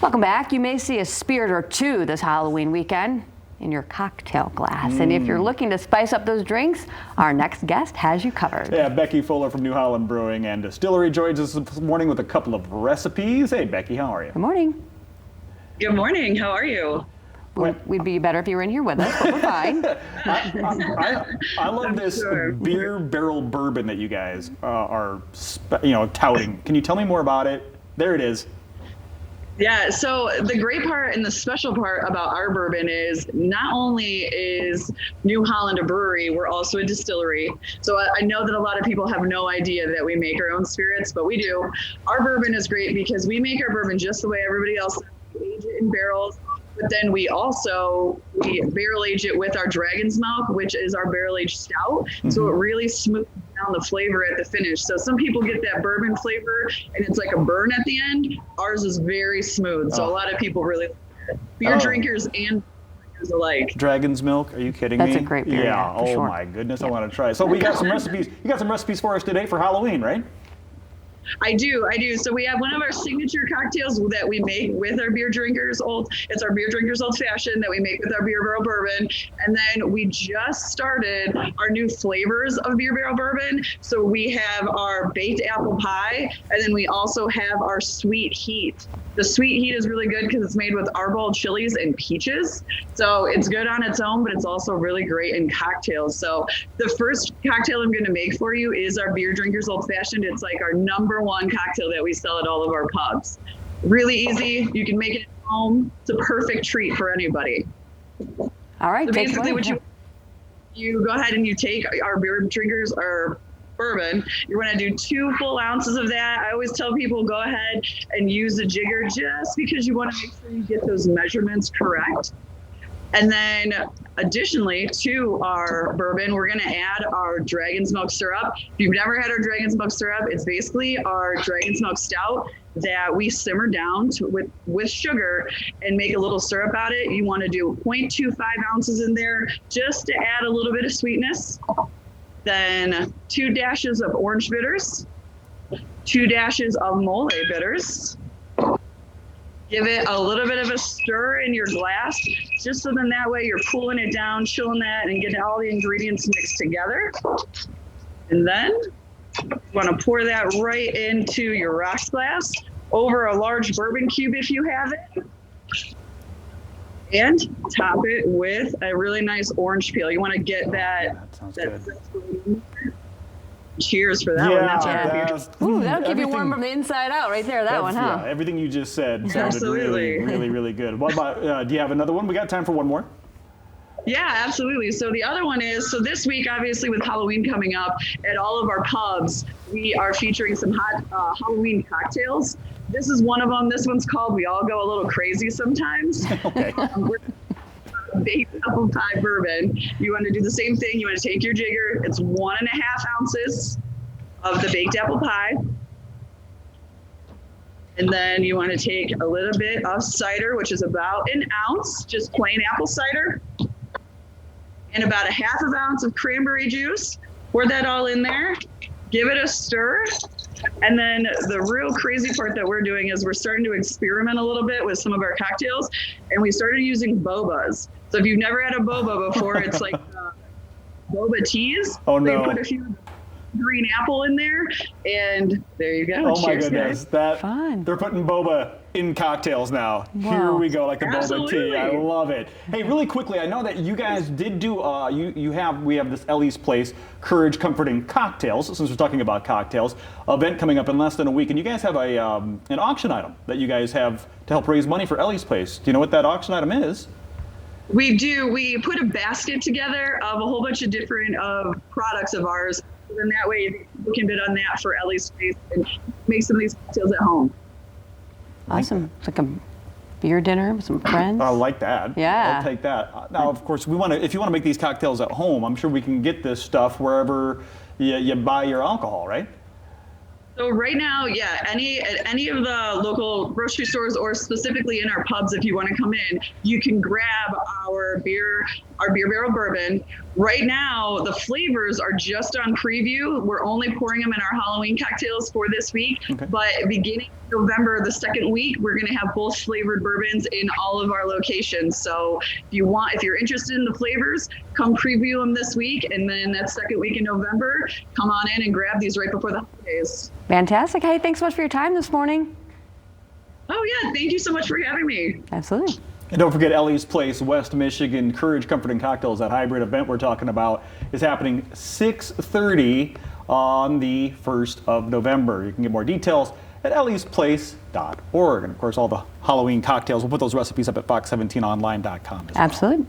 Welcome back. You may see a spirit or two this Halloween weekend in your cocktail glass. And if you're looking to spice up those drinks, our next guest has you covered. Yeah, Becky Fuller from New Holland Brewing and Distillery joins us this morning with a couple of recipes. Hey, Becky, how are you? Good morning. Good morning. How are you? We'd be better if you were in here with us, but we're fine. I love this beer barrel bourbon that you guys are touting. Can you tell me more about it? There it is. Yeah, so the great part and the special part about our bourbon is not only is New Holland a brewery, we're also a distillery. So I know that a lot of people have no idea that we make our own spirits, but we do. Our bourbon is great because we make our bourbon just the way everybody else does. We age it in barrels, but then we barrel age it with our dragon's milk, which is our barrel aged stout. So it really smooths down the flavor at the finish. So some people get that bourbon flavor and it's like a burn at the end. Ours is very smooth. So a lot of people really like it. Beer drinkers and drinkers alike. Dragon's milk? Are you kidding me? That's a great beer. Yeah. Oh sure. My goodness, I want to try it. So we got some recipes. You got some recipes for us today for Halloween, right? I do. So we have one of our signature cocktails that we make with our beer drinkers. It's our beer drinkers old fashioned that we make with our beer barrel bourbon. And then we just started our new flavors of beer barrel bourbon. So we have our baked apple pie, and then we also have our sweet heat. The sweet heat is really good because it's made with arbol chilies and peaches. So it's good on its own, but it's also really great in cocktails. So the first cocktail I'm going to make for you is our beer drinkers old fashioned. It's like our #1 cocktail that we sell at all of our pubs. Really easy. You can make it at home. It's a perfect treat for anybody. All right. So basically what you go ahead and you take our beer drinkers, our bourbon. You're going to do 2 full ounces of that. I always tell people go ahead and use a jigger just because you want to make sure you get those measurements correct. And then additionally to our bourbon, we're going to add our dragon's milk syrup. If you've never had our dragon's milk syrup, it's basically our dragon's milk stout that we simmer down with sugar and make a little syrup out of it. You want to do 0.25 ounces in there just to add a little bit of sweetness. Then 2 dashes of orange bitters, 2 dashes of mole bitters. Give it a little bit of a stir in your glass, just so then that way you're cooling it down, chilling that, and getting all the ingredients mixed together. And then you want to pour that right into your rocks glass over a large bourbon cube if you have it. And top it with a really nice orange peel. You want to get that sounds good. Cheers for that one. Ooh, that'll keep you warm from the inside out right there, that one, huh? Yeah, everything you just said sounded Absolutely. really, really good. What about, do you have another one? We got time for one more. Yeah, absolutely. So the other one is, so this week, obviously with Halloween coming up, at all of our pubs, we are featuring some hot Halloween cocktails. This is one of them. This one's called We All Go a Little Crazy Sometimes. Okay. Baked apple pie bourbon. You want to do the same thing. You want to take your jigger. It's 1.5 ounces of the baked apple pie. And then you want to take a little bit of cider, which is about 1 ounce, just plain apple cider. And about 1/2 ounce of cranberry juice. Pour that all in there. Give it a stir. And then the real crazy part that we're doing is we're starting to experiment a little bit with some of our cocktails, and we started using bobas. So if you've never had a boba before, it's like boba teas. Oh no! They put a few green apple in there, and there you go. Oh Cheers, my goodness, guys. Fun. They're putting boba in cocktails now. Wow. Here we go, like the Absolutely. boba tea. I love it. Hey, really quickly, I know that you guys did do. We have this Ellie's Place Courage Comforting Cocktails. Since we're talking about cocktails, event coming up in less than a week, and you guys have a an auction item that you guys have to help raise money for Ellie's Place. Do you know what that auction item is? We do. We put a basket together of a whole bunch of different products of ours. And that way you can bid on that for Ellie's Place and make some of these cocktails at home. Awesome. It's like a beer dinner with some friends. I like that. Yeah. I'll take that. Now, of course, if you want to make these cocktails at home, I'm sure we can get this stuff wherever you buy your alcohol, right? So right now, yeah, at any of the local grocery stores or specifically in our pubs, if you want to come in, you can grab our beer barrel bourbon Right now, the flavors are just on preview. We're only pouring them in our Halloween cocktails for this week. Okay. But beginning November, the second week, we're going to have both flavored bourbons in all of our locations. So if you're interested in the flavors, come preview them this week. And then that second week in November, come on in and grab these right before the holidays. Fantastic. Hey, thanks so much for your time this morning. Oh, yeah. Thank you so much for having me. Absolutely. And don't forget Ellie's Place, West Michigan, Courage, Comfort, and Cocktails. That hybrid event we're talking about is happening 6:30 on the 1st of November. You can get more details at elliesplace.org. And of course, all the Halloween cocktails, we'll put those recipes up at fox17online.com as well. Absolutely.